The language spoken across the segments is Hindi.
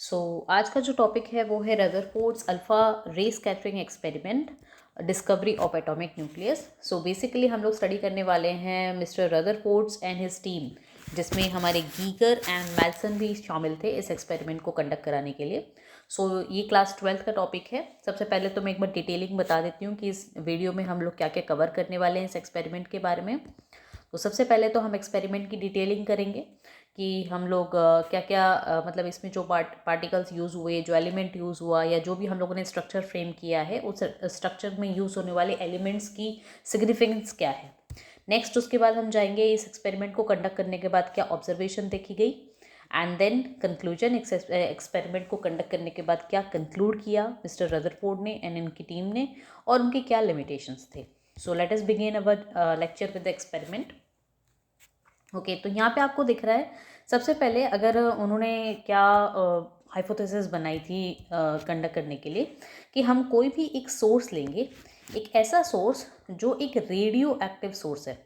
आज का जो टॉपिक है वो है रदरफोर्ड्स अल्फा रे scattering experiment, discovery of atomic nucleus. Basically हम लोग स्टडी करने वाले हैं mister Rutherford's and his team, जिसमें हमारे गीगर एंड मेल्सन भी शामिल थे इस एक्सपेरिमेंट को कंडक्ट कराने के लिए। ये क्लास 12th का टॉपिक है। सबसे पहले तो मैं एक बार डिटेलिंग बता देती हूँ कि इस वीडियो में हम लोग क्या क्या कवर करने वाले हैं इस एक्सपेरिमेंट के बारे में। तो सबसे पहले तो हम एक्सपेरिमेंट की डिटेलिंग करेंगे कि हम लोग क्या क्या मतलब इसमें जो पार्टिकल्स यूज़ हुए, जो एलिमेंट यूज़ हुआ, या जो भी हम लोगों ने स्ट्रक्चर फ्रेम किया है उस स्ट्रक्चर में यूज़ होने वाले एलिमेंट्स की सिग्निफिकेंस क्या है। नेक्स्ट उसके बाद हम जाएंगे इस एक्सपेरिमेंट को कंडक्ट करने के बाद क्या ऑब्जर्वेशन देखी गई, एंड देन कंक्लूजन, एक्सपेरिमेंट को कंडक्ट करने के बाद क्या कंक्लूड किया मिस्टर रदरफोर्ड ने एंड इनकी टीम ने, और उनके क्या लिमिटेशंस थे। Let us begin our lecture with the experiment. Okay, तो यहाँ पे आपको दिख रहा है सबसे पहले अगर उन्होंने क्या हाइपोथेसिस बनाई थी कंडक्ट करने के लिए कि हम कोई भी एक सोर्स लेंगे, एक ऐसा सोर्स जो एक रेडियो एक्टिव सोर्स है।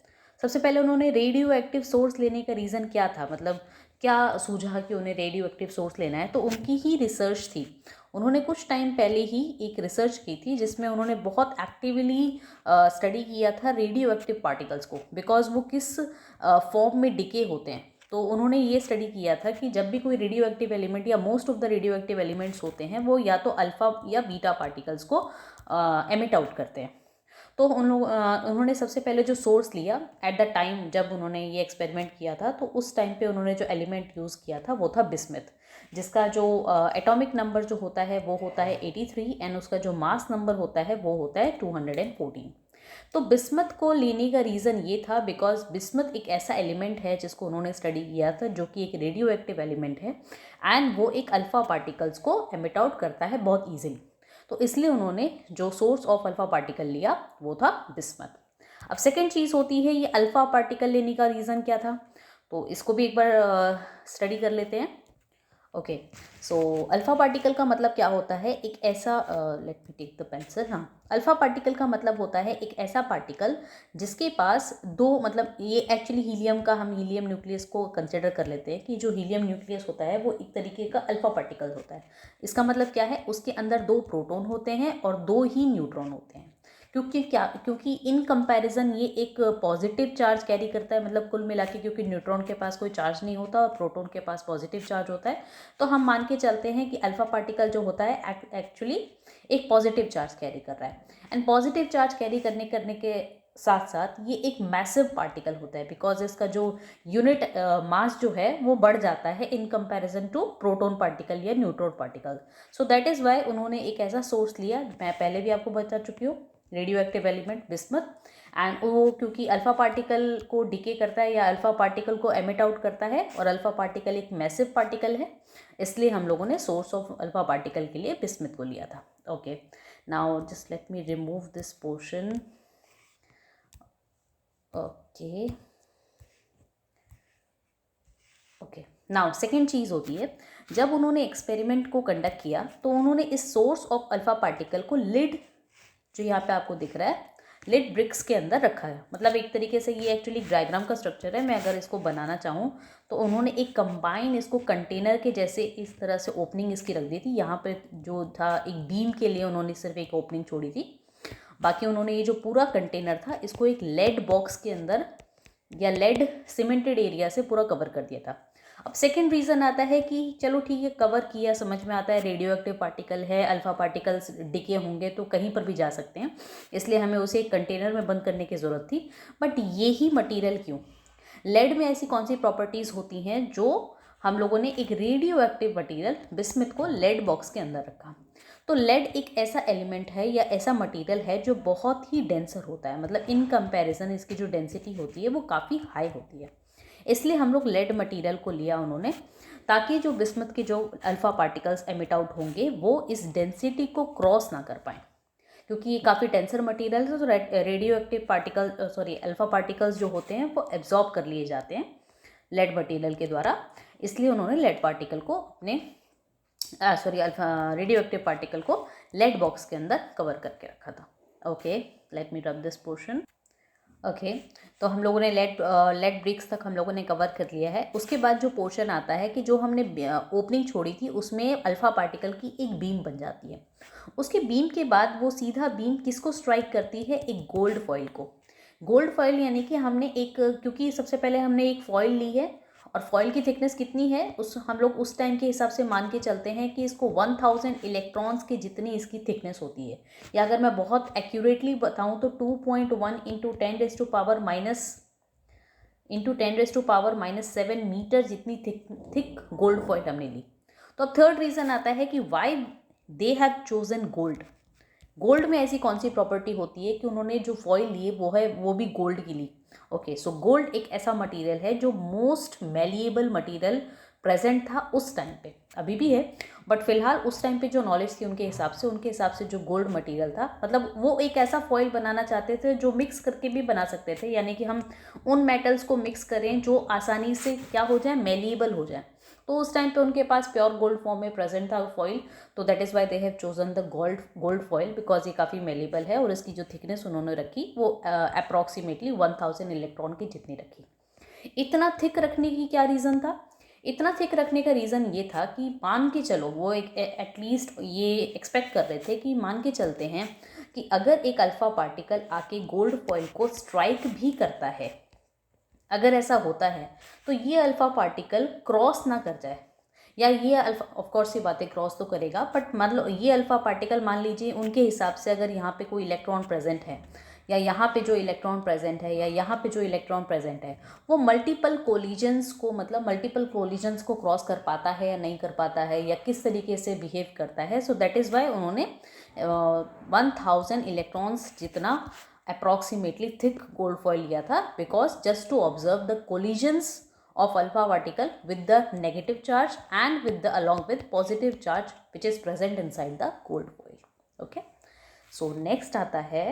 सबसे पहले उन्होंने रेडियो एक्टिव सोर्स लेने का रीज़न क्या था, मतलब क्या सूझा कि उन्हें रेडियो एक्टिव सोर्स लेना है। तो उनकी ही रिसर्च थी, उन्होंने कुछ टाइम पहले ही एक रिसर्च की थी जिसमें उन्होंने बहुत एक्टिवली स्टडी किया था रेडियो एक्टिव पार्टिकल्स को, बिकॉज वो किस फॉर्म में डिके होते हैं। तो उन्होंने ये स्टडी किया था कि जब भी कोई रेडियो एक्टिव एलिमेंट या most of the radio active elements होते हैं वो या तो अल्फा या बीटा पार्टिकल्स को एमिट आउट करते हैं। तो उन्होंने सबसे पहले जो सोर्स लिया एट द टाइम जब उन्होंने ये एक्सपेरिमेंट किया था, तो उस टाइम पे उन्होंने जो एलिमेंट यूज़ किया था वो था बिस्मथ, जिसका जो एटॉमिक नंबर जो होता है वो होता है 83 एंड उसका जो मास नंबर होता है वो होता है 214। तो बिस्मथ को लेने का रीज़न ये था बिकॉज बिस्मथ एक ऐसा एलिमेंट है जिसको उन्होंने स्टडी किया था जो कि एक रेडियो एक्टिव एलिमेंट है एंड वो एक अल्फा पार्टिकल्स को एमिट आउट करता है बहुत ईजिली। तो इसलिए उन्होंने जो सोर्स ऑफ अल्फा पार्टिकल लिया वो था बिस्मथ। अब सेकेंड चीज़ होती है ये अल्फा पार्टिकल लेने का रीज़न क्या था, तो इसको भी एक बार स्टडी कर लेते हैं। ओके, अल्फा पार्टिकल का मतलब क्या होता है, एक ऐसा let me take the pencil. हाँ, अल्फा पार्टिकल का मतलब होता है एक ऐसा पार्टिकल जिसके पास दो, मतलब ये एक्चुअली हीलियम का, हम हीलियम न्यूक्लियस को कंसिडर कर लेते हैं कि जो हीलियम न्यूक्लियस होता है वो एक तरीके का अल्फा पार्टिकल होता है। इसका मतलब क्या है, उसके अंदर दो प्रोटॉन होते हैं और दो ही न्यूट्रॉन होते हैं। क्योंकि इन कंपैरिजन ये एक पॉजिटिव चार्ज कैरी करता है, मतलब कुल मिला के क्योंकि न्यूट्रॉन के पास कोई चार्ज नहीं होता और प्रोटॉन के पास पॉजिटिव चार्ज होता है, तो हम मान के चलते हैं कि अल्फा पार्टिकल जो होता है एक्चुअली एक पॉजिटिव चार्ज कैरी कर रहा है। एंड पॉजिटिव चार्ज कैरी करने के साथ साथ ये एक मैसिव पार्टिकल होता है बिकॉज इसका जो यूनिट मास जो है वो बढ़ जाता है in comparison to proton particle या neutron particle. That is why उन्होंने एक ऐसा सोर्स लिया, मैं पहले भी आपको बता चुकी हूँ, radio active element bismuth. And वो क्योंकि अल्फा पार्टिकल को डिके करता है या अल्फा पार्टिकल को एमिट आउट करता है और अल्फा पार्टिकल एक मैसिव पार्टिकल है, इसलिए हम लोगों ने सोर्स ऑफ अल्फा पार्टिकल के लिए बिस्मथ को लिया था। Okay, now just let me remove this portion. Okay okay, now second चीज़ होती है, जब उन्होंने एक्सपेरिमेंट को कंडक्ट किया तो उन्होंने इस सोर्स ऑफ अल्फा पार्टिकल को लिड, जो यहाँ पे आपको दिख रहा है, लिड ब्रिक्स के अंदर रखा है। मतलब एक तरीके से ये एक्चुअली डायग्राम का स्ट्रक्चर है, मैं अगर इसको बनाना चाहूँ तो उन्होंने एक कंबाइन इसको कंटेनर के जैसे इस तरह से ओपनिंग इसकी रख दी थी। यहाँ पे जो था एक बीम के लिए उन्होंने सिर्फ एक ओपनिंग छोड़ी थी, बाकी उन्होंने ये जो पूरा कंटेनर था इसको एक लेड बॉक्स के अंदर या लेड सीमेंटेड एरिया से पूरा कवर कर दिया था। अब सेकेंड रीज़न आता है कि चलो ठीक है, कवर किया, समझ में आता है रेडियो एक्टिव पार्टिकल है, अल्फा पार्टिकल्स डिके होंगे तो कहीं पर भी जा सकते हैं, इसलिए हमें उसे एक कंटेनर में बंद करने की ज़रूरत थी। बट ये ही मटेरियल क्यों, लेड में ऐसी कौन सी प्रॉपर्टीज़ होती हैं जो हम लोगों ने एक रेडियो एक्टिव मटीरियल बिस्मथ को लेड बॉक्स के अंदर रखा। तो लेड एक ऐसा एलिमेंट है या ऐसा मटेरियल है जो बहुत ही डेंसर होता है, मतलब इन कंपैरिजन इसकी जो डेंसिटी होती है वो काफ़ी हाई होती है, इसलिए हम लोग लेड मटेरियल को लिया उन्होंने, ताकि जो बिस्मथ के जो अल्फा पार्टिकल्स एमिट आउट होंगे वो इस डेंसिटी को क्रॉस ना कर पाएँ, क्योंकि ये काफ़ी डेंसर मटेरियल है। तो radio active particle alpha particles जो होते हैं वो एब्जॉर्ब कर लिए जाते हैं लेड मटेरियल के द्वारा, इसलिए उन्होंने लेड पार्टिकल को अपने अल्फा रेडियो एक्टिव पार्टिकल को लेड बॉक्स के अंदर कवर करके रखा था। Okay, let me rub this portion. Okay, तो हम लोगों ने लेड ब्रिक्स तक हम लोगों ने कवर कर लिया है। उसके बाद जो पोर्शन आता है कि जो हमने ओपनिंग छोड़ी थी उसमें अल्फ़ा पार्टिकल की एक बीम बन जाती है। उसके बीम के बाद वो सीधा बीम किसको स्ट्राइक करती है, एक गोल्ड फॉइल को। गोल्ड फॉइल यानी कि हमने एक, क्योंकि सबसे पहले हमने एक फॉइल ली है और फॉइल की थिकनेस कितनी है उस हम लोग उस टाइम के हिसाब से मान के चलते हैं कि इसको 1000 इलेक्ट्रॉन्स की जितनी इसकी थिकनेस होती है, या अगर मैं बहुत एक्यूरेटली बताऊं तो 2.1 into 10 raise to power -7 metre जितनी थिक गोल्ड फॉइल हमने ली। तो अब थर्ड रीज़न आता है कि why they have chosen gold. Gold में ऐसी कौन सी प्रॉपर्टी होती है कि उन्होंने जो फॉइल ली वो भी गोल्ड की ली। ओके, सो गोल्ड एक ऐसा मटेरियल है जो मोस्ट मैलिएबल मटेरियल प्रेजेंट था उस टाइम पे, अभी भी है, बट फिलहाल उस टाइम पे जो नॉलेज थी उनके हिसाब से जो गोल्ड मटेरियल था, मतलब वो एक ऐसा फॉइल बनाना चाहते थे जो मिक्स करके भी बना सकते थे, यानी कि हम उन मेटल्स को मिक्स करें जो आसानी से क्या हो जाए, मेलिएबल हो जाए। तो उस टाइम पे उनके पास प्योर गोल्ड फॉर्म में प्रेजेंट था फॉइल, तो that is Y they have chosen the gold foil, because ये काफ़ी मेलेबल है और इसकी जो थिकनेस उन्होंने रखी वो अप्रॉक्सीमेटली 1000 इलेक्ट्रॉन की जितनी रखी। इतना थिक रखने की क्या रीज़न था? इतना थिक रखने का रीज़न ये था कि मान के चलो, वो एक एटलीस्ट ये एक्सपेक्ट कर रहे थे कि मान के चलते हैं कि अगर एक अल्फ़ा पार्टिकल आके गोल्ड फॉइल को स्ट्राइक भी करता है, अगर ऐसा होता है तो ये अल्फ़ा पार्टिकल क्रॉस ना कर जाए, या ये अल्फा, ऑफ कोर्स ये बातें क्रॉस तो करेगा, बट मतलब ये अल्फ़ा पार्टिकल मान लीजिए उनके हिसाब से अगर यहाँ पे कोई इलेक्ट्रॉन प्रेजेंट है, या यहाँ पे जो इलेक्ट्रॉन प्रेजेंट है, या यहाँ पे जो इलेक्ट्रॉन प्रेजेंट है, वो मल्टीपल कोलिजन्स को क्रॉस कर पाता है या नहीं कर पाता है, या किस तरीके से बिहेव करता है। सो दैट इज़ वाई उन्होंने 1000 इलेक्ट्रॉन्स जितना अप्रॉक्सीमेटली थिक गोल्ड फॉइल लिया था, because just to observe the collisions of alpha particle with the negative charge and with the along with positive charge which is present inside the gold foil. Okay, so next आता है,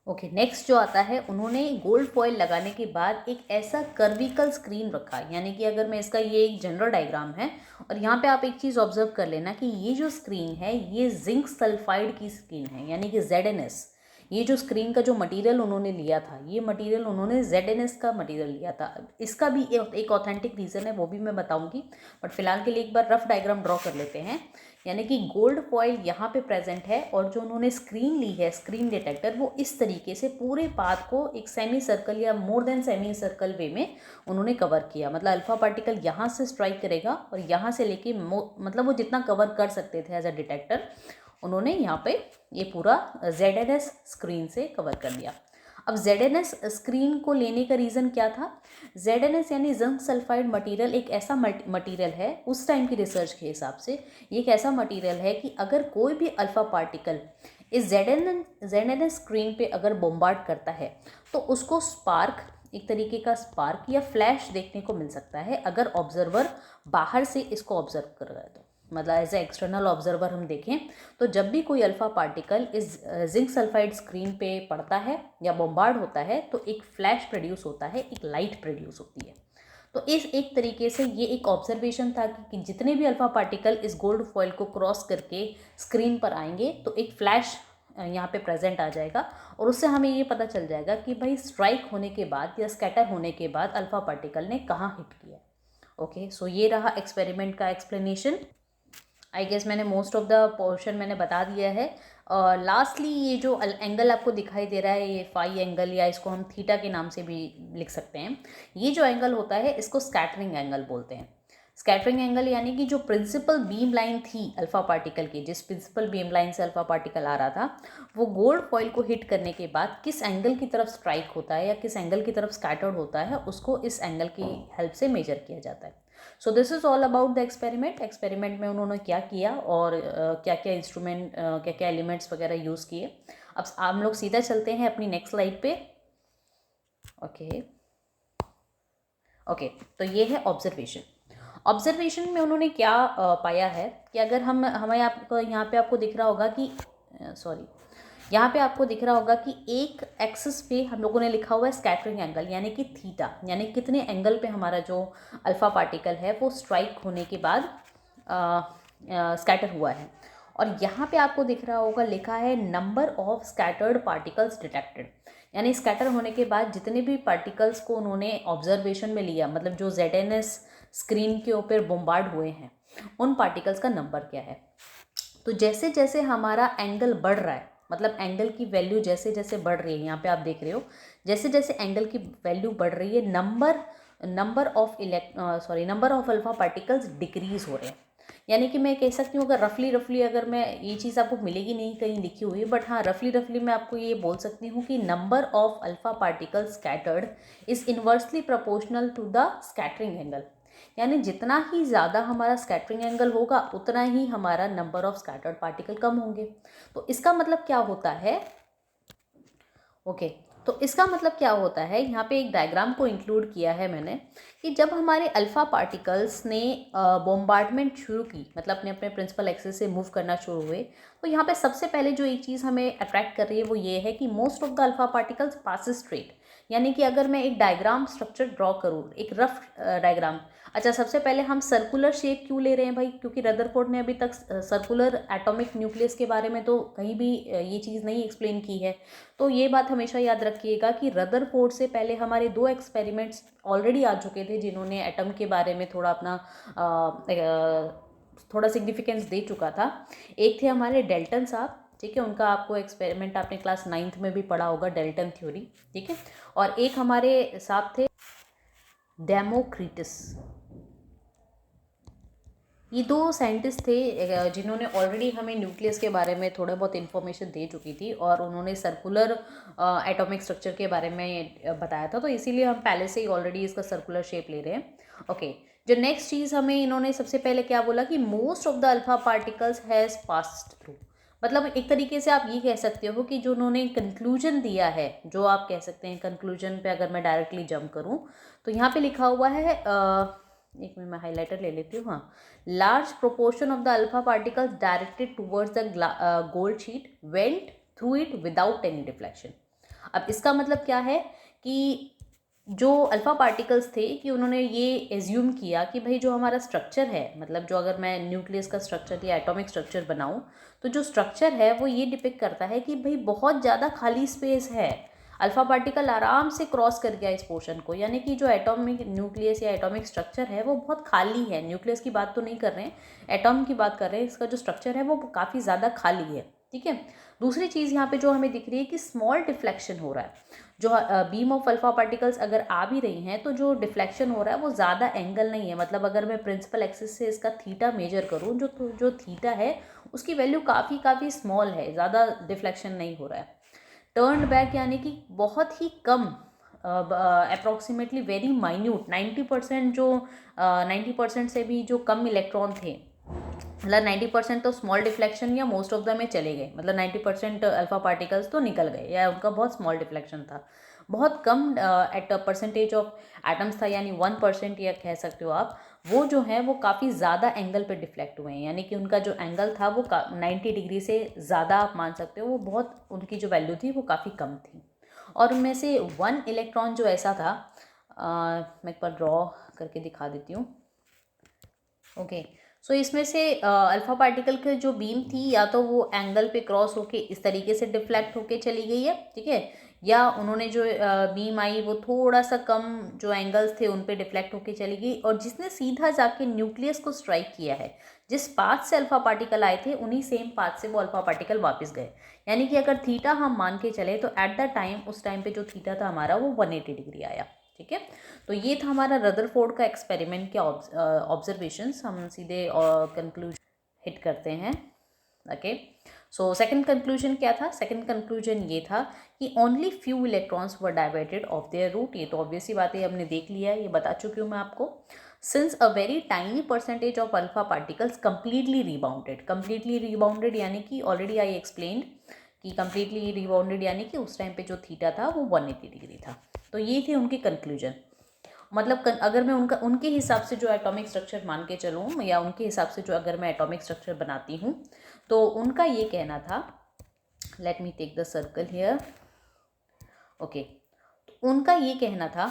नेक्स्ट जो आता है, उन्होंने गोल्ड फॉइल लगाने के बाद एक ऐसा कर्विकल स्क्रीन रखा, यानी कि अगर मैं इसका, ये एक जनरल डायग्राम है और यहाँ पे आप एक चीज़ ऑब्जर्व कर लेना कि ये जो स्क्रीन है ये जिंक सल्फाइड की स्क्रीन है, यानी कि ZnS। ये जो स्क्रीन का जो मटेरियल उन्होंने लिया था, ये मटेरियल उन्होंने ZnS का मटेरियल लिया था। इसका भी एक ऑथेंटिक रीज़न है, वो भी मैं बताऊंगी, बट फिलहाल के लिए एक बार रफ डायग्राम ड्रॉ कर लेते हैं। यानी कि गोल्ड फॉइल यहाँ पे प्रेजेंट है और जो उन्होंने स्क्रीन ली है, स्क्रीन डिटेक्टर, वो इस तरीके से पूरे पाथ को एक सेमी सर्कल या मोर देन सेमी सर्कल वे में उन्होंने कवर किया। मतलब अल्फा पार्टिकल यहाँ से स्ट्राइक करेगा और यहाँ से लेके मतलब वो जितना कवर कर सकते थे एज अ डिटेक्टर, उन्होंने यहाँ पे ये पूरा ZnS स्क्रीन से कवर कर दिया। अब ZnS स्क्रीन को लेने का रीज़न क्या था? ZnS यानी जिंक सल्फाइड मटेरियल एक ऐसा मटेरियल है, उस टाइम की रिसर्च के हिसाब से ये एक ऐसा मटेरियल है कि अगर कोई भी अल्फ़ा पार्टिकल इस ZnS स्क्रीन पे अगर बॉम्बार्ड करता है तो उसको स्पार्क, एक तरीके का स्पार्क या फ्लैश देखने को मिल सकता है अगर ऑब्जर्वर बाहर से इसको ऑब्जर्व कर रहा है। तो मतलब एज ए एक्सटर्नल ऑब्जर्वर हम देखें तो जब भी कोई अल्फ़ा पार्टिकल इस जिंक सल्फाइड स्क्रीन पे पड़ता है या बॉम्बार्ड होता है तो एक फ्लैश प्रोड्यूस होता है, एक लाइट प्रोड्यूस होती है। तो इस एक तरीके से ये एक ऑब्जर्वेशन था कि जितने भी अल्फ़ा पार्टिकल इस गोल्ड फॉइल को क्रॉस करके स्क्रीन पर आएंगे तो एक फ्लैश यहाँ पे प्रेजेंट आ जाएगा और उससे हमें ये पता चल जाएगा कि भाई स्ट्राइक होने के बाद या स्कैटर होने के बाद अल्फ़ा पार्टिकल ने कहाँ हिट किया। ओके, सो ये रहा एक्सपेरिमेंट का एक्सप्लेनेशन। आई गेस मैंने मोस्ट ऑफ द पोर्शन मैंने बता दिया है। लास्टली ये जो एंगल आपको दिखाई दे रहा है, ये फाई एंगल, या इसको हम थीटा के नाम से भी लिख सकते हैं, ये जो एंगल होता है इसको स्कैटरिंग एंगल बोलते हैं। स्कैटरिंग एंगल यानी कि जो प्रिंसिपल बीम लाइन थी अल्फ़ा पार्टिकल की, जिस प्रिंसिपल बीम लाइन से अल्फ़ा पार्टिकल आ रहा था, वो गोल्ड फॉइल को हिट करने के बाद किस एंगल की तरफ स्ट्राइक होता है या किस एंगल की तरफ स्कैटर्ड होता है, उसको इस एंगल की हेल्प से मेजर किया जाता है। So this is all about the experiment. Experiment में उन्होंने क्या किया और क्या क्या इंस्ट्रूमेंट, क्या क्या एलिमेंट्स वगैरह यूज़ किए। अब हम लोग सीधा चलते हैं अपनी नेक्स्ट स्लाइड पे। ओके, तो ये है ऑब्जर्वेशन में उन्होंने क्या पाया है कि अगर हमें आपको यहाँ पे आपको दिख रहा होगा कि यहाँ पे आपको दिख रहा होगा कि एक एक्सिस पे हम लोगों ने लिखा हुआ है स्कैटरिंग एंगल, यानी कि थीटा, यानी कितने एंगल पे हमारा जो अल्फ़ा पार्टिकल है वो स्ट्राइक होने के बाद स्कैटर हुआ है। और यहाँ पे आपको दिख रहा होगा लिखा है number of scattered particles detected, यानी स्कैटर होने के बाद जितने भी पार्टिकल्स को उन्होंने ऑब्जर्वेशन में लिया, मतलब जो ZNS स्क्रीन के ऊपर बॉम्बार्ड हुए हैं, उन पार्टिकल्स का नंबर क्या है। तो जैसे जैसे हमारा एंगल बढ़ रहा है, मतलब एंगल की वैल्यू जैसे जैसे बढ़ रही है, यहाँ पे आप देख रहे हो जैसे जैसे एंगल की वैल्यू बढ़ रही है, number of alpha particles decrease हो रहे हैं। यानी कि मैं कह सकती हूँ, अगर रफली अगर मैं, ये चीज़ आपको मिलेगी नहीं कहीं लिखी हुई, बट हाँ रफली मैं आपको ये बोल सकती हूँ कि number of alpha particles scattered is inversely proportional to the scattering angle. यानी जितना ही ज़्यादा हमारा स्कैटरिंग एंगल होगा उतना ही हमारा नंबर ऑफ स्कैटर्ड पार्टिकल कम होंगे। तो इसका मतलब क्या होता है, ओके तो इसका मतलब क्या होता है, यहाँ पे एक डायग्राम को इंक्लूड किया है मैंने, कि जब हमारे अल्फ़ा पार्टिकल्स ने बॉम्बार्डमेंट शुरू की, मतलब अपने अपने प्रिंसिपल एक्सिस से मूव करना शुरू हुए, तो यहाँ पे सबसे पहले जो एक चीज़ हमें अट्रैक्ट कर रही है वो ये है कि most of the alpha particles passes straight. यानी कि अगर मैं एक डायग्राम स्ट्रक्चर ड्रॉ करूँ, एक रफ डायग्राम, अच्छा सबसे पहले हम सर्कुलर शेप क्यों ले रहे हैं भाई, क्योंकि रदरफोर्ड ने अभी तक सर्कुलर एटॉमिक न्यूक्लियस के बारे में तो कहीं भी ये चीज़ नहीं एक्सप्लेन की है। तो ये बात हमेशा याद रखिएगा कि रदरफोर्ड से पहले हमारे 2 एक्सपेरिमेंट्स ऑलरेडी आ चुके थे, जिन्होंने एटम के बारे में थोड़ा अपना थोड़ा सिग्निफिकेंस दे चुका था। एक थे हमारे डेल्टन साहब, ठीक है, उनका आपको एक्सपेरिमेंट आपने क्लास 9th में भी पढ़ा होगा, डेल्टन थ्योरी, ठीक है। और एक हमारे साहब थे डेमोक्रिटस। ये 2 साइंटिस्ट थे जिन्होंने ऑलरेडी हमें न्यूक्लियस के बारे में थोड़ा बहुत इन्फॉर्मेशन दे चुकी थी, और उन्होंने सर्कुलर एटॉमिक स्ट्रक्चर के बारे में बताया था, तो इसीलिए हम पहले से ही ऑलरेडी इसका सर्कुलर शेप ले रहे हैं। ओके जो नेक्स्ट चीज़ हमें इन्होंने सबसे पहले क्या बोला कि most of the alpha particles has passed through, मतलब एक तरीके से आप ये कह सकते हो कि जो उन्होंने कंक्लूजन दिया है, जो आप कह सकते हैं कंक्लूजन पे अगर मैं डायरेक्टली जंप करूँ तो यहाँ पे लिखा हुआ है, एक मिनट मैं हाइलाइटर ले लेती हूँ, हाँ, large proportion of the alpha particles directed towards the gold sheet went through it without any deflection. अब इसका मतलब क्या है कि जो अल्फा पार्टिकल्स थे कि उन्होंने ये एज्यूम किया कि भाई जो हमारा स्ट्रक्चर है, मतलब जो अगर मैं न्यूक्लियस का स्ट्रक्चर या एटॉमिक स्ट्रक्चर बनाऊं, तो जो स्ट्रक्चर है वो ये डिपिक्ट करता है कि भाई बहुत ज़्यादा खाली स्पेस है, अल्फा पार्टिकल आराम से क्रॉस कर गया इस पोर्शन को, यानी कि जो एटॉमिक न्यूक्लियस या एटॉमिक स्ट्रक्चर है वो बहुत खाली है। न्यूक्लियस की बात तो नहीं कर रहे हैं, एटॉम की बात कर रहे हैं, इसका जो स्ट्रक्चर है वो काफ़ी ज़्यादा खाली है, ठीक है। दूसरी चीज़ यहाँ पे जो हमें दिख रही है कि स्मॉल डिफ्लेक्शन हो रहा है, जो बीम ऑफ अल्फा पार्टिकल्स अगर आ भी रही हैं तो जो डिफ्लेक्शन हो रहा है वो ज़्यादा एंगल नहीं है, मतलब अगर मैं प्रिंसिपल एक्सिस से इसका थीटा मेजर करूँ, जो थीटा है उसकी वैल्यू काफ़ी स्मॉल है, ज़्यादा डिफ्लेक्शन नहीं हो रहा है। टर्न बैक यानी कि बहुत ही कम, अप्रॉक्सीमेटली वेरी माइन्यूट, 90% जो 90% से भी जो कम इलेक्ट्रॉन थे, मतलब 90% तो स्मॉल डिफ्लेक्शन या मोस्ट ऑफ द में चले गए, मतलब 90% अल्फा पार्टिकल्स तो निकल गए या उनका बहुत स्मॉल डिफ्लेक्शन था, बहुत कम एट परसेंटेज ऑफ एटम्स था, यानी 1% या कह सकते हो आप, वो जो है वो काफ़ी ज़्यादा एंगल पे डिफ्लेक्ट हुए हैं, यानी कि उनका जो एंगल था वो 90 डिग्री से ज़्यादा आप मान सकते हो, वो बहुत उनकी जो वैल्यू थी वो काफ़ी कम थी। और उनमें से 1 इलेक्ट्रॉन जो ऐसा था, मैं एक बार ड्रॉ करके दिखा देती हूँ। ओके सो इसमें से अल्फा पार्टिकल की जो बीम थी, या तो वो एंगल पे क्रॉस होके इस तरीके से डिफ्लेक्ट होके चली गई है, ठीक है, या उन्होंने जो बीम आई वो थोड़ा सा कम जो एंगल्स थे उन पे डिफ्लेक्ट होके चली गई, और जिसने सीधा जाके न्यूक्लियस को स्ट्राइक किया है, जिस पाथ से अल्फा पार्टिकल आए थे उन्हीं सेम पाथ से वो अल्फा पार्टिकल वापस गए। यानी कि अगर थीटा हम मान के चले तो एट द टाइम, उस टाइम पे जो थीटा था हमारा वो 180 डिग्री आया, ठीक है। तो ये था हमारा रदरफोर्ड का एक्सपेरिमेंट के ऑब्जर्वेशंस। हम सीधे कंक्लूजन हिट करते हैं। ओके सो सेकंड कंक्लूजन क्या था, सेकंड कंक्लूजन ये था कि only few electrons were diverted off their route. ये तो ऑब्वियसली बात है, हमने देख लिया है, ये बता चुकी हूँ मैं आपको। Since a very tiny percentage of alpha particles completely rebounded यानी कि ऑलरेडी आई एक्सप्लेन्ड कि कंप्लीटली रिबाउंडेड यानी कि उस टाइम पे जो थीटा था वो 180 डिग्री था। तो ये थे उनके कंक्लूजन, मतलब अगर मैं उनके हिसाब से जो एटॉमिक स्ट्रक्चर मान के चलूँ, या उनके हिसाब से जो अगर मैं एटॉमिक स्ट्रक्चर बनाती हूँ, तो उनका ये कहना था, let me take the circle here, okay, उनका ये कहना था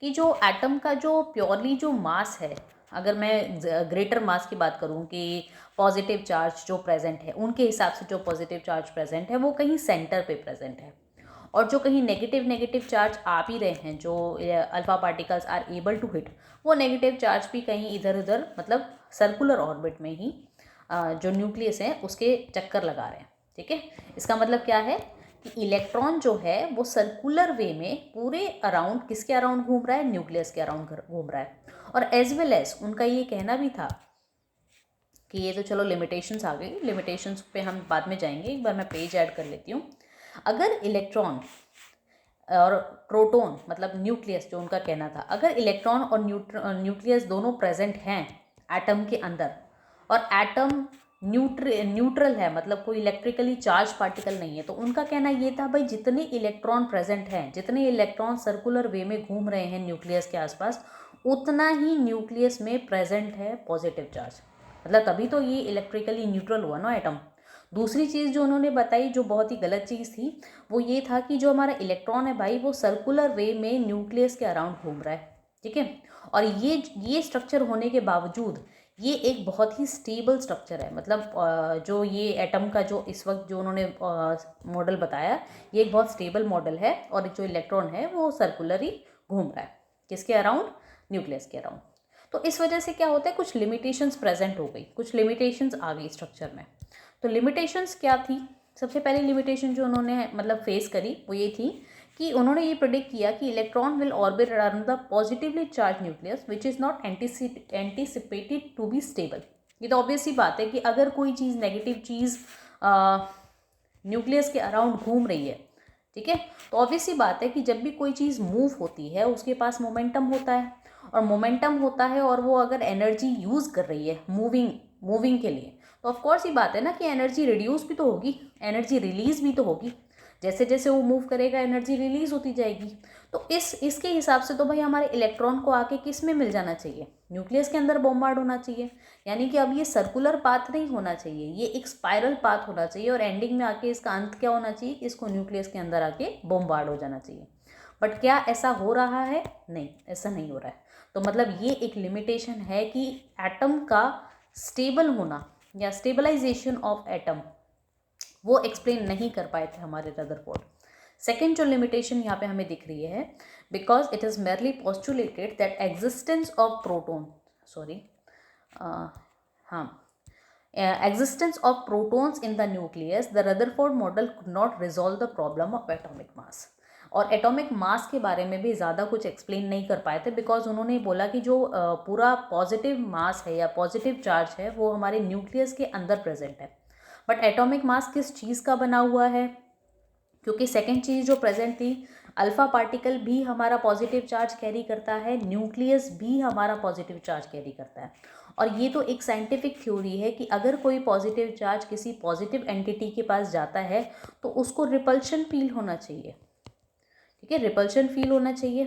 कि जो एटम का जो प्योरली जो मास है, अगर मैं ग्रेटर मास की बात करूं कि पॉजिटिव चार्ज जो प्रेजेंट है, उनके हिसाब से जो पॉजिटिव चार्ज प्रेजेंट है वो कहीं सेंटर पे प्रेजेंट है, और जो कहीं नेगेटिव नेगेटिव चार्ज आ भी रहे हैं, जो alpha particles are able to hit, वो नेगेटिव चार्ज भी कहीं इधर उधर मतलब सर्कुलर ऑर्बिट में ही जो न्यूक्लियस है उसके चक्कर लगा रहे हैं। ठीक है, इसका मतलब क्या है कि इलेक्ट्रॉन जो है वो सर्कुलर वे में पूरे अराउंड किसके अराउंड घूम रहा है, न्यूक्लियस के अराउंड घूम रहा है। और एज वेल एज उनका ये कहना भी था कि ये तो चलो लिमिटेशंस आ गई, लिमिटेशंस पे हम बाद में जाएंगे, एक बार मैं पेज ऐड कर लेती हूँ। अगर इलेक्ट्रॉन और प्रोटॉन मतलब न्यूक्लियस, जो उनका कहना था, अगर इलेक्ट्रॉन और न्यूक्लियस दोनों प्रेजेंट हैं एटम के अंदर और एटम न्यूट्रल है, मतलब कोई इलेक्ट्रिकली चार्ज पार्टिकल नहीं है, तो उनका कहना ये था भाई जितने इलेक्ट्रॉन प्रेजेंट हैं, जितने इलेक्ट्रॉन सर्कुलर वे में घूम रहे हैं न्यूक्लियस के आसपास, उतना ही न्यूक्लियस में प्रेजेंट है पॉजिटिव चार्ज, मतलब तभी तो ये इलेक्ट्रिकली न्यूट्रल हुआ ना एटम। दूसरी चीज़ जो उन्होंने बताई जो बहुत ही गलत चीज़ थी वो ये था कि जो हमारा इलेक्ट्रॉन है भाई वो सर्कुलर वे में न्यूक्लियस के अराउंड घूम रहा है। ठीक है, और ये स्ट्रक्चर होने के बावजूद ये एक बहुत ही स्टेबल स्ट्रक्चर है, मतलब जो ये एटम का जो इस वक्त जो उन्होंने मॉडल बताया ये एक बहुत स्टेबल मॉडल है, और जो इलेक्ट्रॉन है वो सर्कुलर ही घूम रहा है किसके अराउंड, न्यूक्लियस के अराउंड। तो इस वजह से क्या होता है, कुछ लिमिटेशंस प्रेजेंट हो गई, कुछ लिमिटेशंस आ गई स्ट्रक्चर में। तो लिमिटेशंस क्या थी, सबसे पहली लिमिटेशन जो उन्होंने मतलब फेस करी वो ये थी कि उन्होंने ये प्रेडिक्ट किया कि electron will orbit around the positively charged nucleus which is not anticipated to be stable. ये तो ऑब्वियस सी बात है कि अगर कोई चीज़ नेगेटिव चीज़ न्यूक्लियस के अराउंड घूम रही है, ठीक है, तो ऑब्वियस सी बात है कि जब भी कोई चीज़ मूव होती है उसके पास मोमेंटम होता है, और मोमेंटम होता है और वो अगर एनर्जी यूज़ कर रही है मूविंग के लिए, तो ऑफकोर्स ये बात है ना कि एनर्जी रिड्यूस भी तो होगी, एनर्जी रिलीज भी तो होगी, जैसे जैसे वो मूव करेगा एनर्जी रिलीज होती जाएगी। तो इसके हिसाब से तो भाई हमारे इलेक्ट्रॉन को आके किस में मिल जाना चाहिए, न्यूक्लियस के अंदर बॉम्बार्ड होना चाहिए। यानी कि अब ये सर्कुलर पाथ नहीं होना चाहिए, ये एक स्पाइरल पाथ होना चाहिए, और एंडिंग में आके इसका अंत क्या होना चाहिए कि इसको न्यूक्लियस के अंदर आके बॉम्बार्ड हो जाना चाहिए। बट क्या ऐसा हो रहा है, नहीं, ऐसा नहीं हो रहा है। तो मतलब ये एक लिमिटेशन है कि एटम का स्टेबल होना या स्टेबलाइजेशन ऑफ एटम वो एक्सप्लेन नहीं कर पाए थे हमारे रदरफोर्ड। सेकेंड जो लिमिटेशन यहाँ पे हमें दिख रही है, because it is merely postulated that existence of proton existence of protons in the nucleus, the Rutherford model could not resolve the problem of atomic mass। और एटॉमिक मास के बारे में भी ज़्यादा कुछ एक्सप्लेन नहीं कर पाए थे, बिकॉज उन्होंने बोला कि जो पूरा पॉजिटिव मास है या पॉजिटिव चार्ज है वो हमारे न्यूक्लियस के अंदर प्रेजेंट है। बट एटॉमिक मास किस चीज़ का बना हुआ है, क्योंकि सेकेंड चीज़ जो प्रेजेंट थी, अल्फा पार्टिकल भी हमारा पॉजिटिव चार्ज कैरी करता है, न्यूक्लियस भी हमारा पॉजिटिव चार्ज कैरी करता है। और ये तो एक साइंटिफिक थ्योरी है कि अगर कोई पॉजिटिव चार्ज किसी पॉजिटिव एंटिटी के पास जाता है तो उसको रिपल्शन फील होना चाहिए। ठीक है, रिपल्शन फील होना चाहिए।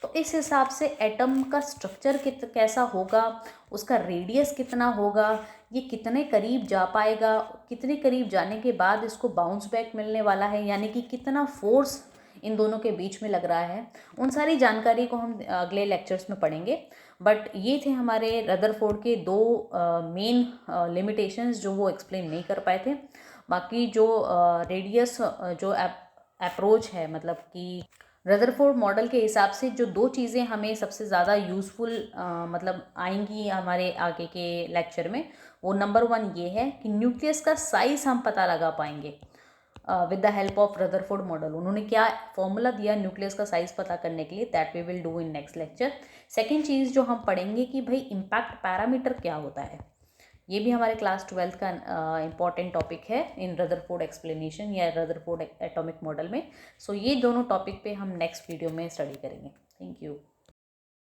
तो इस हिसाब से एटम का स्ट्रक्चर कैसा होगा, उसका रेडियस कितना होगा, ये कितने करीब जा पाएगा, कितने करीब जाने के बाद इसको बाउंस बैक मिलने वाला है, यानी कि कितना फोर्स इन दोनों के बीच में लग रहा है, उन सारी जानकारी को हम अगले लेक्चर्स में पढ़ेंगे। बट ये थे हमारे रदरफोर्ड के दो मेन लिमिटेशंस जो वो एक्सप्लेन नहीं कर पाए थे। बाकी जो रेडियस जो अप्रोच है, मतलब कि रदरफोर्ड मॉडल के हिसाब से जो दो चीज़ें हमें सबसे ज़्यादा यूज़फुल मतलब आएंगी हमारे आगे के लेक्चर में, वो नंबर 1 ये है कि न्यूक्लियस का साइज़ हम पता लगा पाएंगे with the help of Rutherford model. उन्होंने क्या फॉर्मूला दिया न्यूक्लियस का साइज़ पता करने के लिए, that we will do in next lecture. Second चीज़ जो हम पढ़ेंगे कि भाई इम्पैक्ट पैरामीटर क्या होता है, ये भी हमारे क्लास 12 का इम्पॉर्टेंट टॉपिक है इन रदरफोर्ड एक्सप्लेनेशन या रदरफोर्ड एटॉमिक मॉडल में। सो ये दोनों टॉपिक पे हम नेक्स्ट वीडियो में स्टडी करेंगे। Thank you.